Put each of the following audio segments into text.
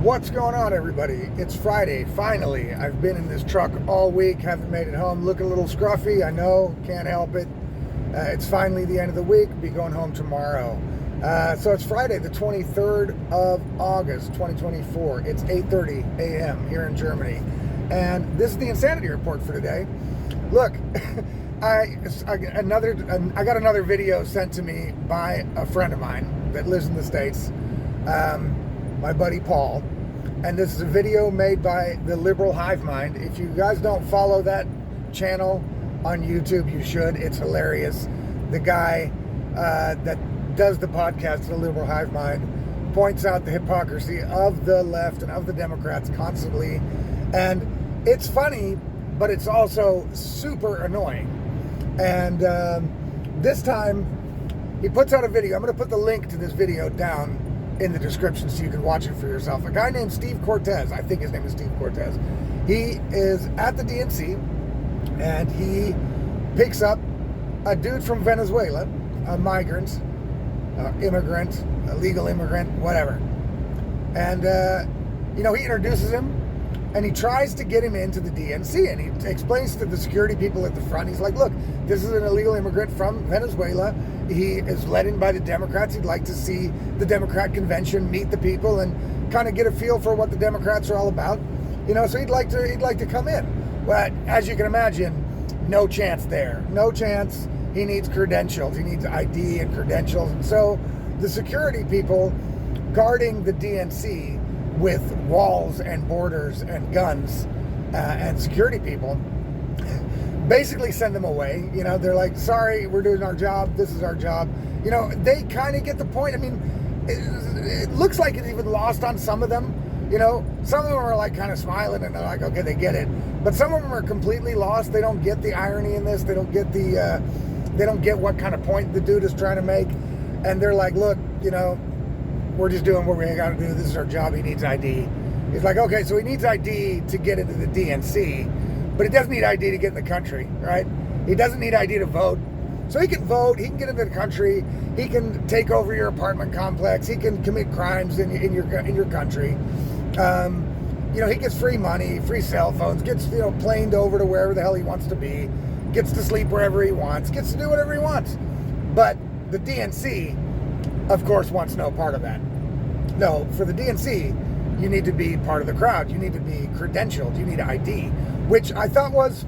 What's going on, everybody? It's Friday, finally. I've been in this truck all week, haven't made it home. Looking a little scruffy, I know, can't help it. It's finally the end of the week, be going home tomorrow. So it's Friday, the 23rd of August, 2024. It's 8:30 a.m. here in Germany. And this is the Insanity Report for today. Look, I got another video sent to me by a friend of mine that lives in the States. My buddy Paul, and this is a video made by the Liberal Hive Mind. If you guys don't follow that channel on YouTube, you should. It's hilarious. The guy that does the podcast, the Liberal Hive Mind, points out the hypocrisy of the left and of the Democrats constantly, and it's funny, but it's also super annoying. And this time he puts out a video. I'm going to put the link to this video down in the description so you can watch it for yourself. A guy named Steve Cortez, I think his name is Steve Cortez. He is at the DNC and he picks up a dude from Venezuela, a migrant, immigrant, a legal immigrant, whatever. And, he introduces him and he tries to get him into the DNC, and he explains to the security people at the front, he's like, look, this is an illegal immigrant from Venezuela. He is led in by the Democrats. He'd like to see the Democrat convention, meet the people, and kind of get a feel for what the Democrats are all about. So he'd like to come in. But as you can imagine, no chance there. No chance. He needs credentials. He needs ID and credentials. And so the security people guarding the DNC with walls and borders and guns and security people basically send them away. They're like, sorry, we're doing our job. This is our job. They kind of get the point. I mean, it looks like it's even lost on some of them. Some of them are like kind of smiling and they're like, okay, they get it. But some of them are completely lost. They don't get the irony in this. They don't get they don't get what kind of point the dude is trying to make. And they're like, look, we're just doing what we got to do. This is our job. He needs ID. He's like, okay, so he needs ID to get into the DNC, but he doesn't need ID to get in the country, right? He doesn't need ID to vote. So he can vote. He can get into the country. He can take over your apartment complex. He can commit crimes in your country. He gets free money, free cell phones, gets, planed over to wherever the hell he wants to be, gets to sleep wherever he wants, gets to do whatever he wants. But the DNC, of course, wants no part of that. No, for the DNC, you need to be part of the crowd. You need to be credentialed. You need ID, which I thought was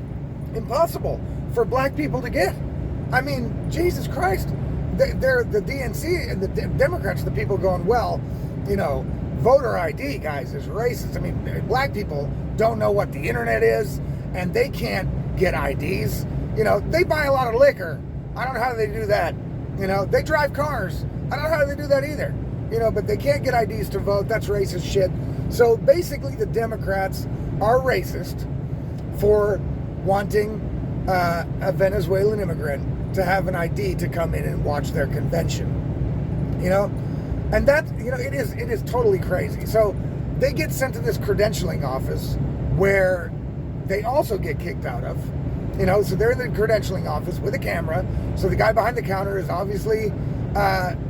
impossible for black people to get. I mean, Jesus Christ. They're the DNC and the Democrats, the people going, well, voter ID, guys, is racist. I mean, black people don't know what the internet is, and they can't get IDs. They buy a lot of liquor. I don't know how they do that. They drive cars. I don't know how they do that either. But they can't get IDs to vote. That's racist shit. So basically the Democrats are racist for wanting a Venezuelan immigrant to have an ID to come in and watch their convention. And that, it is totally crazy. So they get sent to this credentialing office where they also get kicked out of. So they're in the credentialing office with a camera. So the guy behind the counter is obviously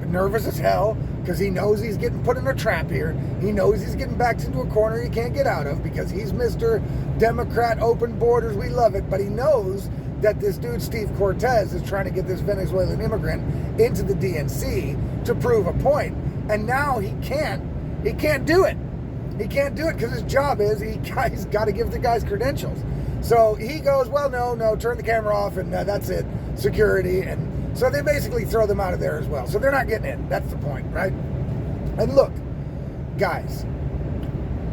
nervous as hell because he knows he's getting put in a trap here. He knows he's getting backed into a corner he can't get out of because he's Mr. Democrat, open borders, we love it. But he knows that this dude, Steve Cortez, is trying to get this Venezuelan immigrant into the DNC to prove a point. And now he can't do it. He can't do it because his job is he's got to give the guys credentials. So he goes, well, no, turn the camera off, and that's it, security. And so they basically throw them out of there as well. So they're not getting in. That's the point, right? And look, guys,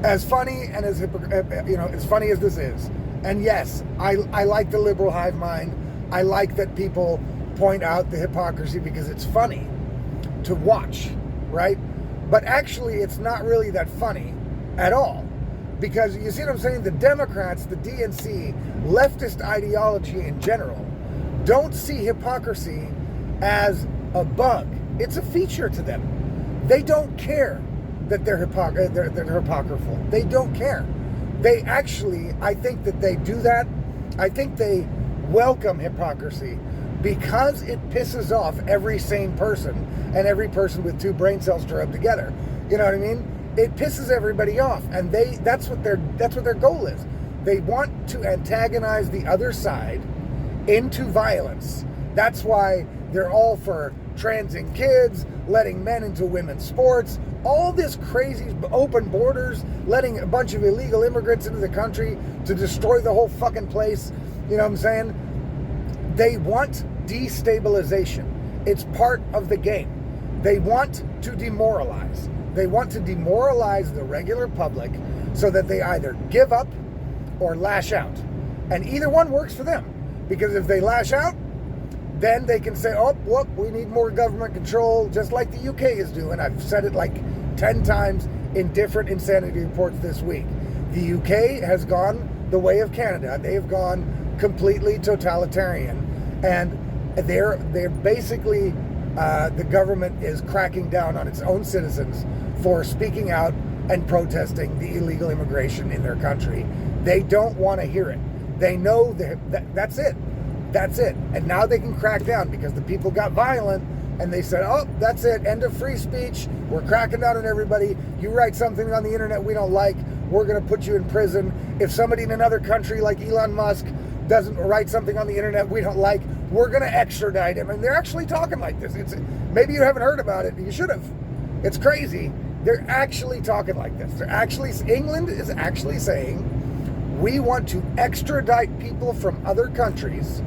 as funny and as funny as this is, and yes, I like the Liberal Hive Mind. I like that people point out the hypocrisy because it's funny to watch, right? But actually, it's not really that funny at all. Because you see what I'm saying? The Democrats, the DNC, leftist ideology in general, don't see hypocrisy as a bug. It's a feature to them. They don't care that they're hypocritical. They don't care. They actually, I think that they do that. I think they welcome hypocrisy because it pisses off every sane person and every person with two brain cells to rub together. You know what I mean? it pisses everybody off, and that's what their goal is. They want to antagonize the other side into violence. That's why they're all for transing kids, letting men into women's sports, all this crazy open borders, letting a bunch of illegal immigrants into the country to destroy the whole fucking place. You know what I'm saying? They want destabilization. It's part of the game. They want to demoralize. They want to demoralize the regular public so that they either give up or lash out. And either one works for them. Because if they lash out, then they can say, oh, whoop, we need more government control, just like the UK is doing. I've said it like 10 times in different insanity reports this week. The UK has gone the way of Canada. They have gone completely totalitarian. And they're basically, the government is cracking down on its own citizens for speaking out and protesting the illegal immigration in their country. They don't want to hear it. They know that's it. That's it. And now they can crack down because the people got violent and they said, oh, that's it. End of free speech. We're cracking down on everybody. You write something on the internet we don't like, we're going to put you in prison. If somebody in another country like Elon Musk doesn't write something on the internet we don't like, we're going to extradite him. And they're actually talking like this. Maybe you haven't heard about it. You should have. It's crazy. They're actually talking like this. England is actually saying, we want to extradite people from other countries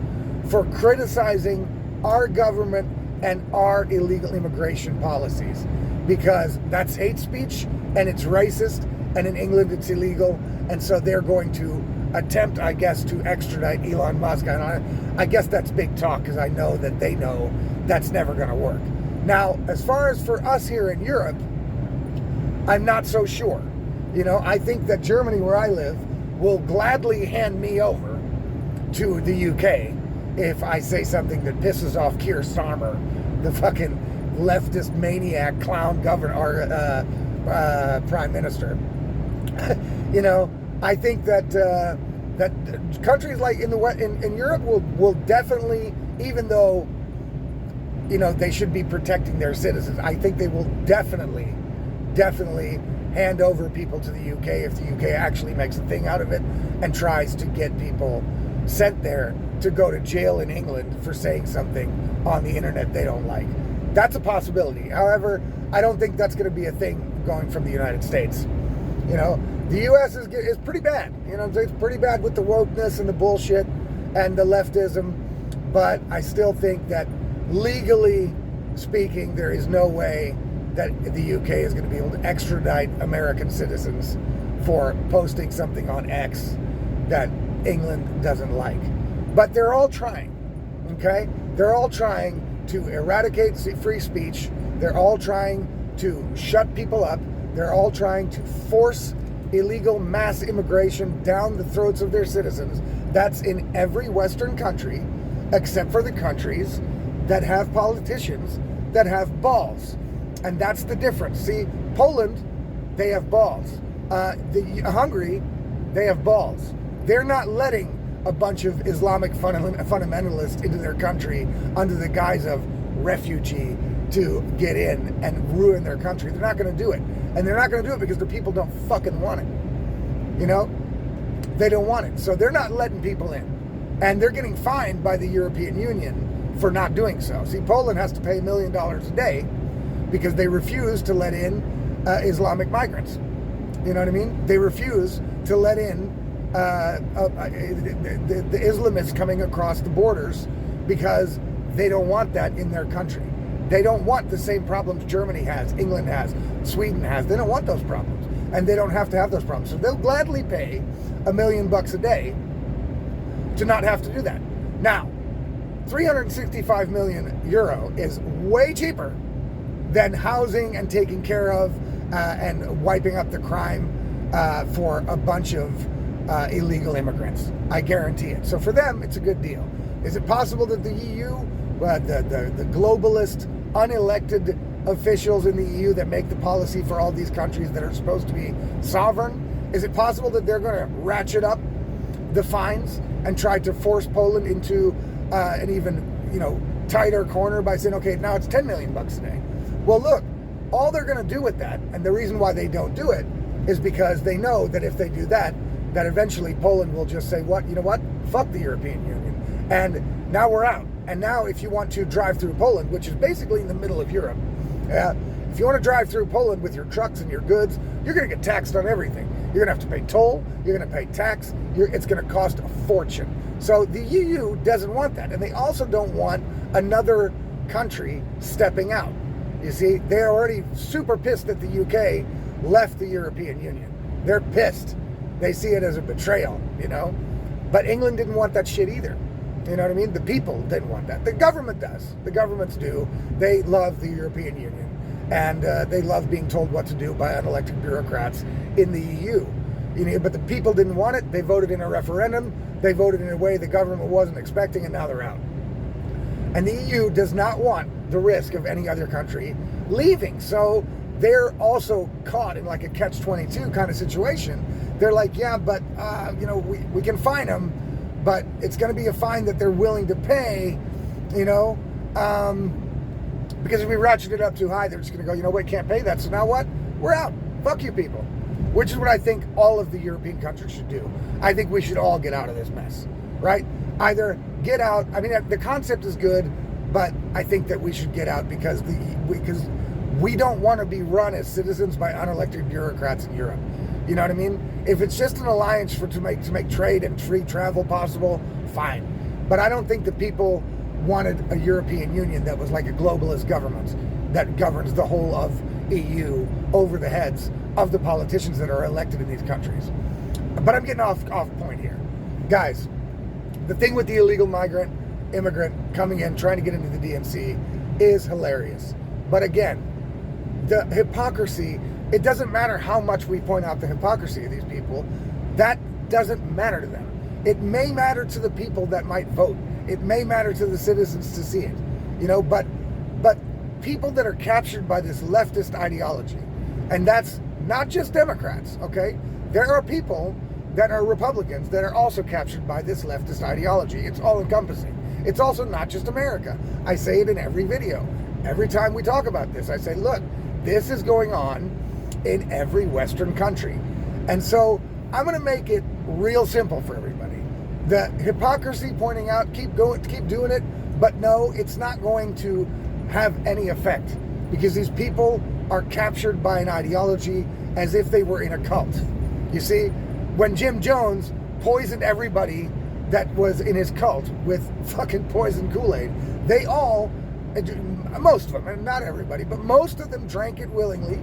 for criticizing our government and our illegal immigration policies, because that's hate speech and it's racist, and in England it's illegal, and so they're going to attempt, I guess, to extradite Elon Musk. And I guess that's big talk, because I know that they know that's never going to work. Now, as far as for us here in Europe, I'm not so sure. You know, I think that Germany, where I live, will gladly hand me over to the UK if I say something that pisses off Keir Starmer, the fucking leftist maniac clown governor or prime minister. You know, I think that that countries like in Europe will definitely, even though, you know, they should be protecting their citizens, I think they will definitely hand over people to the UK if the UK actually makes a thing out of it and tries to get people sent there to go to jail in England for saying something on the internet they don't like. That's a possibility. However, I don't think that's going to be a thing going from the United States. You know, the US is pretty bad. You know, it's pretty bad with the wokeness and the bullshit and the leftism, but I still think that legally speaking, there is no way that the UK is going to be able to extradite American citizens for posting something on X that England doesn't like. But they're all trying, okay? They're all trying to eradicate free speech. They're all trying to shut people up. They're all trying to force illegal mass immigration down the throats of their citizens. That's in every Western country, except for the countries that have politicians that have balls. And that's the difference. See, Poland, they have balls. Hungary, they have balls. They're not letting a bunch of Islamic fundamentalists into their country under the guise of refugee to get in and ruin their country. They're not going to do it. And they're not going to do it because the people don't fucking want it. You know? They don't want it. So they're not letting people in. And they're getting fined by the European Union for not doing so. See, Poland has to pay $1 million a day because they refuse to let in Islamic migrants. You know what I mean? They refuse to let in the Islamists coming across the borders because they don't want that in their country. They don't want the same problems Germany has, England has, Sweden has. They don't want those problems, and they don't have to have those problems. So they'll gladly pay $1 million a day to not have to do that. Now, 365 million euro is way cheaper than housing and taking care of and wiping up the crime for a bunch of illegal immigrants. I guarantee it. So for them, it's a good deal. Is it possible that the EU, the globalist, unelected officials in the EU that make the policy for all these countries that are supposed to be sovereign, is it possible that they're going to ratchet up the fines and try to force Poland into an even, tighter corner by saying, okay, now it's $10 million a day? Well, look, all they're going to do with that, and the reason why they don't do it, is because they know that if they do that, that eventually Poland will just say, what, you know what, fuck the European Union. And now we're out. And now if you want to drive through Poland, which is basically in the middle of Europe, if you want to drive through Poland with your trucks and your goods, you're going to get taxed on everything. You're going to have to pay toll, you're going to pay tax, it's going to cost a fortune. So the EU doesn't want that. And they also don't want another country stepping out. You see, they're already super pissed that the UK left the European Union. They're pissed. They see it as a betrayal, you know. But England didn't want that shit either. You know what I mean? The people didn't want that. The government does. The governments do. They love the European Union. And they love being told what to do by unelected bureaucrats in the EU. You know, but the people didn't want it. They voted in a referendum. They voted in a way the government wasn't expecting, and now they're out. And the EU does not want the risk of any other country leaving. So they're also caught in like a catch-22 kind of situation. They're like, yeah, but, you know, we can fine them, but it's going to be a fine that they're willing to pay, you know, because if we ratchet it up too high, they're just going to go, you know what, can't pay that. So now what? We're out. Fuck you people. Which is what I think all of the European countries should do. I think we should all get out of this mess, right? Either get out. I mean, the concept is good, but I think that we should get out because we don't want to be run as citizens by unelected bureaucrats in Europe. You know what I mean? If it's just an alliance to make trade and free travel possible, fine. But I don't think the people wanted a European Union that was like a globalist government that governs the whole of EU over the heads of the politicians that are elected in these countries. But I'm getting off point here. Guys, the thing with the illegal immigrant coming in, trying to get into the DMC is hilarious. But again, the hypocrisy, it doesn't matter how much we point out the hypocrisy of these people. That doesn't matter to them. It may matter to the people that might vote. It may matter to the citizens to see it. You know, but people that are captured by this leftist ideology, and that's not just Democrats, okay? There are people that are Republicans that are also captured by this leftist ideology. It's all encompassing. It's also not just America. I say it in every video. Every time we talk about this, I say, look, this is going on in every Western country. And so I'm going to make it real simple for everybody. The hypocrisy pointing out, keep doing it, but no, it's not going to have any effect because these people are captured by an ideology as if they were in a cult. You see, when Jim Jones poisoned everybody that was in his cult with fucking poison Kool-Aid, they all, most of them, and not everybody, but most of them drank it willingly.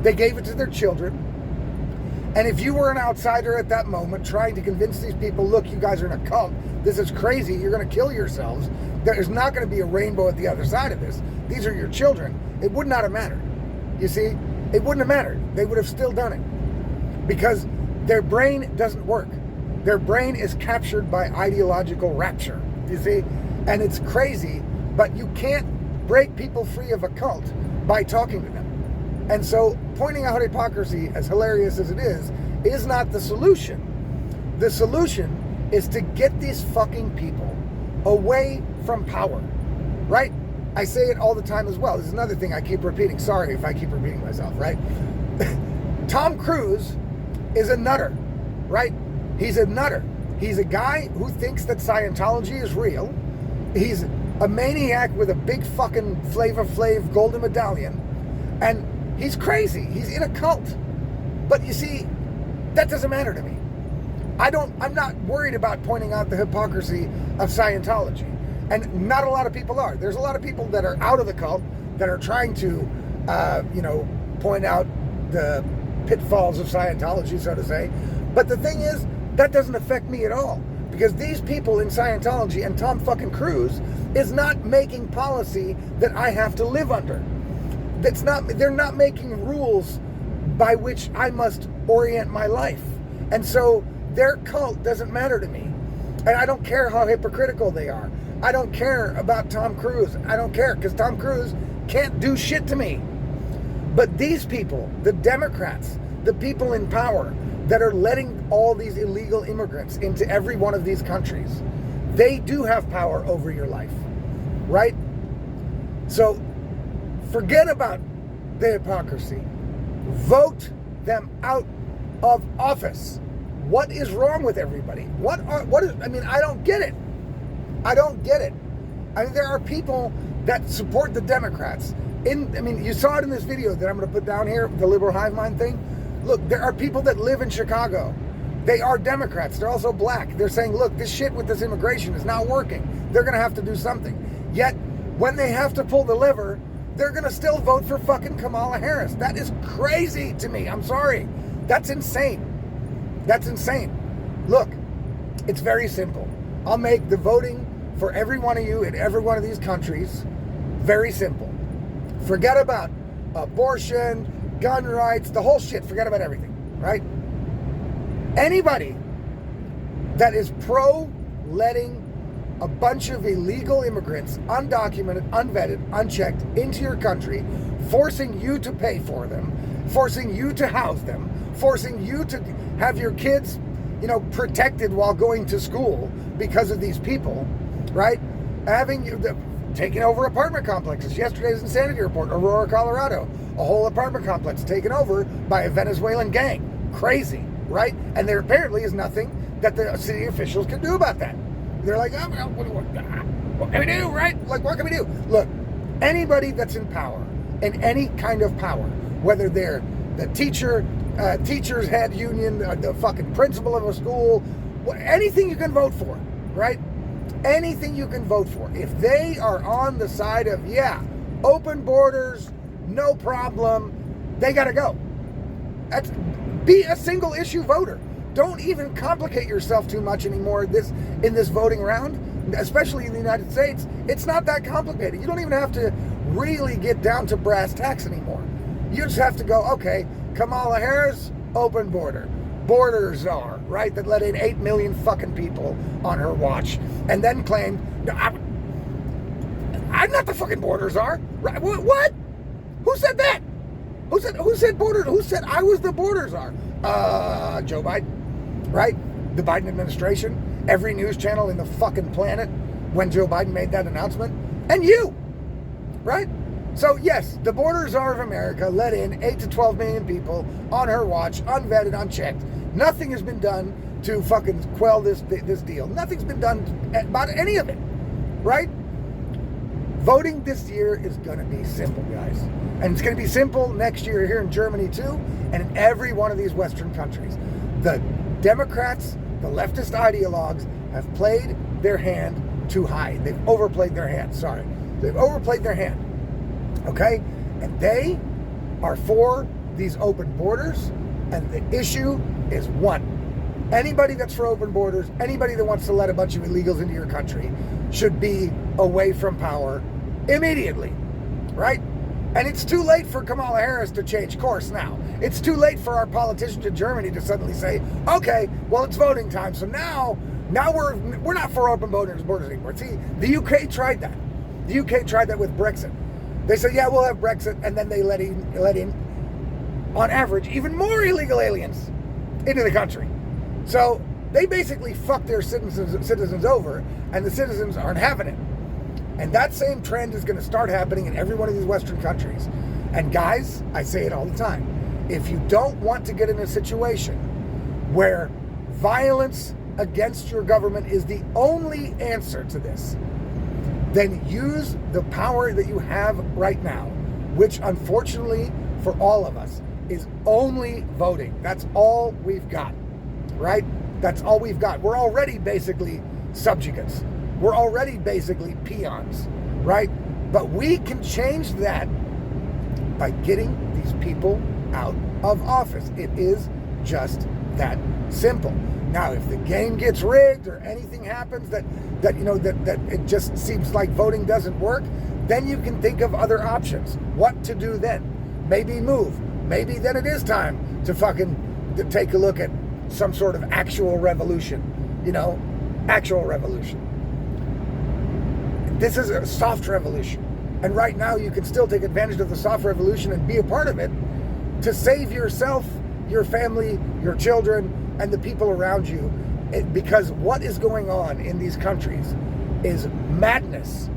They gave it to their children. And if you were an outsider at that moment trying to convince these people, look, you guys are in a cult, this is crazy, you're going to kill yourselves, there's not going to be a rainbow at the other side of this. These are your children. It would not have mattered. You see, it wouldn't have mattered. They would have still done it because their brain doesn't work. Their brain is captured by ideological rapture, you see? And it's crazy, but you can't break people free of a cult by talking to them. And so pointing out hypocrisy, as hilarious as it is not the solution. The solution is to get these fucking people away from power, right? I say it all the time as well. This is another thing I keep repeating. Sorry if I keep repeating myself, right? Tom Cruise is a nutter, right? He's a nutter. He's a guy who thinks that Scientology is real. He's a maniac with a big fucking Flavor Flav golden medallion. And he's crazy. He's in a cult. But you see, that doesn't matter to me. I'm not worried about pointing out the hypocrisy of Scientology. And not a lot of people are. There's a lot of people that are out of the cult that are trying to, point out the pitfalls of Scientology, so to say. But the thing is, that doesn't affect me at all. Because these people in Scientology and Tom fucking Cruise is not making policy that I have to live under. They're not making rules by which I must orient my life. And so their cult doesn't matter to me. And I don't care how hypocritical they are. I don't care about Tom Cruise. I don't care because Tom Cruise can't do shit to me. But these people, the Democrats, the people in power that are letting all these illegal immigrants into every one of these countries, they do have power over your life, right? So forget about the hypocrisy. Vote them out of office. What is wrong with everybody? I don't get it. I don't get it. I mean, there are people that support the Democrats. You saw it in this video that I'm going to put down here, the Liberal Hive Mind thing. Look, there are people that live in Chicago. They are Democrats. They're also black. They're saying, look, this shit with this immigration is not working. They're going to have to do something. Yet, when they have to pull the lever, they're going to still vote for fucking Kamala Harris. That is crazy to me. I'm sorry. That's insane. That's insane. Look, it's very simple. I'll make the voting for every one of you in every one of these countries very simple. Forget about abortion, gun rights, the whole shit. Forget about everything, right? Anybody that is letting a bunch of illegal immigrants, undocumented, unvetted, unchecked, into your country, forcing you to pay for them, forcing you to house them, forcing you to have your kids, protected while going to school because of these people, right? Taking over apartment complexes. Yesterday's insanity report, Aurora, Colorado. A whole apartment complex taken over by a Venezuelan gang. Crazy, right? And there apparently is nothing that the city officials can do about that. They're like, what can we do, right? Like, what can we do? Look, anybody that's in power, in any kind of power, whether they're the teacher's head union, the fucking principal of a school, anything you can vote for, right? Anything you can vote for. If they are on the side of, open borders, no problem, they got to go. Be a single issue voter. Don't even complicate yourself too much anymore in this voting round, especially in the United States. It's not that complicated. You don't even have to really get down to brass tacks anymore. You just have to go, okay, Kamala Harris, open border. Border czar, right? That let in 8 million fucking people on her watch, and then claimed, no, I'm not the fucking border czar. Right? What? Who said that? Who said border? Who said I was the border czar? Joe Biden, right? The Biden administration, every news channel in the fucking planet when Joe Biden made that announcement, and you, right? So yes, the border czar of America let in 8 to 12 million people on her watch, unvetted, unchecked. Nothing has been done to fucking quell this deal. Nothing's been done about any of it, right? Voting this year is going to be simple, guys. And it's going to be simple next year here in Germany too, and in every one of these Western countries. The Democrats, the leftist ideologues, have played their hand too high. They've overplayed their hand, They've overplayed their hand, okay? And they are for these open borders, and the issue is one. Anybody that's for open borders, anybody that wants to let a bunch of illegals into your country should be away from power immediately, right? And it's too late for Kamala Harris to change course now. It's too late for our politicians in Germany to suddenly say, okay, well, it's voting time, so now we're not for open borders anymore. See, the UK tried that. The UK tried that with Brexit. They said, yeah, we'll have Brexit, and then they let in, on average, even more illegal aliens into the country. So they basically fucked their citizens over, and the citizens aren't having it. And that same trend is going to start happening in every one of these Western countries. And guys, I say it all the time. If you don't want to get in a situation where violence against your government is the only answer to this, then use the power that you have right now, which unfortunately for all of us is only voting. That's all we've got, right? That's all we've got. We're already basically subjugates. We're already basically peons, right? But we can change that by getting these people out of office. It is just that simple. Now, if the game gets rigged or anything happens that it just seems like voting doesn't work, then you can think of other options. What to do then? Maybe move. Maybe then it is time to take a look at some sort of actual revolution. Actual revolution. This is a soft revolution. And right now you can still take advantage of the soft revolution and be a part of it to save yourself, your family, your children, and the people around you. Because what is going on in these countries is madness.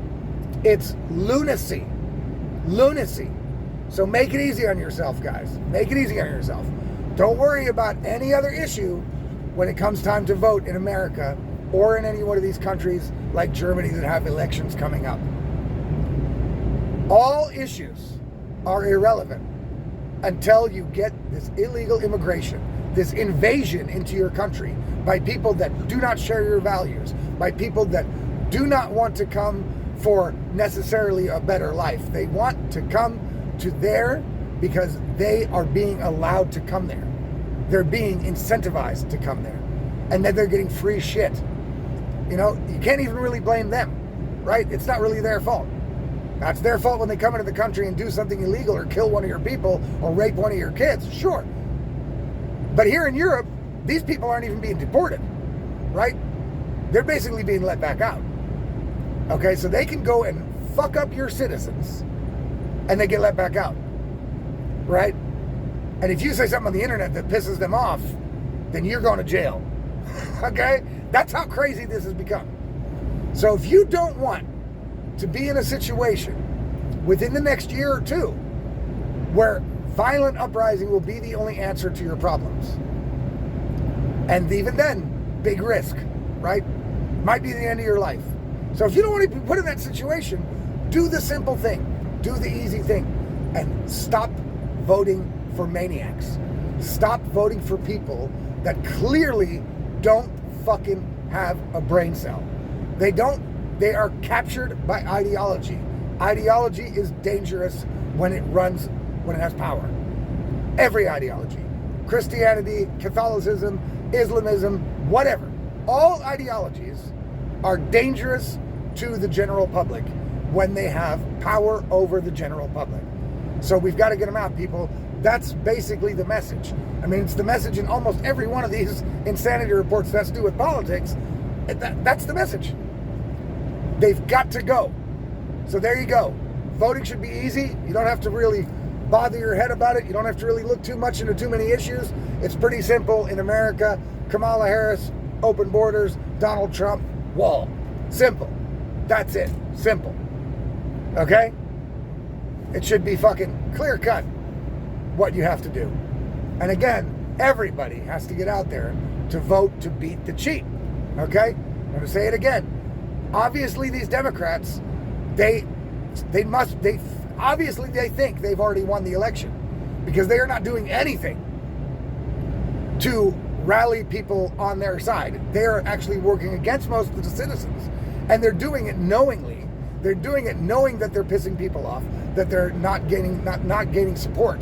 It's lunacy. Lunacy. So make it easy on yourself, guys. Make it easy on yourself. Don't worry about any other issue when it comes time to vote in America or in any one of these countries like Germany that have elections coming up. All issues are irrelevant until you get this illegal immigration, this invasion into your country by people that do not share your values, by people that do not want to come for necessarily a better life. They want to come to there because they are being allowed to come there. They're being incentivized to come there. And then they're getting free shit. You know, you can't even really blame them, right? It's not really their fault. That's their fault when they come into the country and do something illegal or kill one of your people or rape one of your kids, sure. But here in Europe, these people aren't even being deported, right? They're basically being let back out. Okay, so they can go and fuck up your citizens and they get let back out, right? And if you say something on the internet that pisses them off, then you're going to jail. Okay? That's how crazy this has become. So if you don't want to be in a situation within the next year or two where violent uprising will be the only answer to your problems, and even then, big risk, right? Might be the end of your life. So if you don't want to be put in that situation, do the simple thing. Do the easy thing. And stop voting for maniacs. Stop voting for people that clearly don't fucking have a brain cell. They are captured by ideology. Ideology is dangerous when it has power. Every ideology. Christianity, Catholicism, Islamism, whatever. All ideologies are dangerous to the general public when they have power over the general public. So we've got to get them out, people. That's basically the message. I mean, it's the message in almost every one of these insanity reports that's to do with politics. That's the message. They've got to go. So there you go. Voting should be easy. You don't have to really bother your head about it. You don't have to really look too much into too many issues. It's pretty simple in America. Kamala Harris, open borders. Donald Trump, wall. Simple. That's it. Simple. Okay? It should be fucking clear cut what you have to do. And again, everybody has to get out there to vote to beat the cheat. Okay? I'm going to say it again. Obviously, these Democrats, they obviously think they've already won the election because they are not doing anything to rally people on their side. They are actually working against most of the citizens, and they're doing it knowingly. They're doing it knowing that they're pissing people off, that they're not gaining support,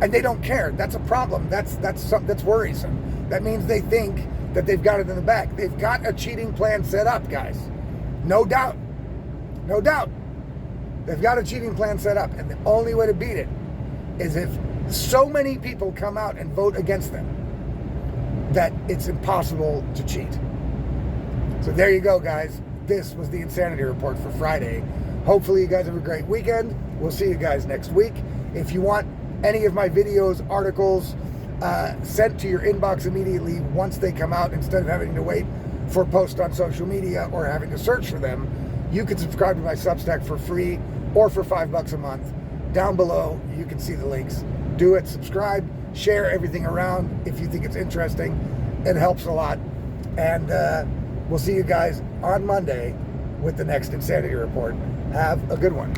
and they don't care. That's a problem. That's worrisome. That means they think that they've got it in the bag. They've got a cheating plan set up, guys. No doubt. No doubt. They've got a cheating plan set up, and the only way to beat it is if so many people come out and vote against them that it's impossible to cheat. So there you go, guys. This was the Insanity Report for Friday. Hopefully you guys have a great weekend. We'll see you guys next week. If you want any of my videos, articles, sent to your inbox immediately once they come out instead of having to wait for posts on social media or having to search for them, you can subscribe to my Substack for free or for $5 a month. Down below, you can see the links. Do it, subscribe, share everything around if you think it's interesting. It helps a lot. And we'll see you guys on Monday with the next Insanity Report. Have a good one.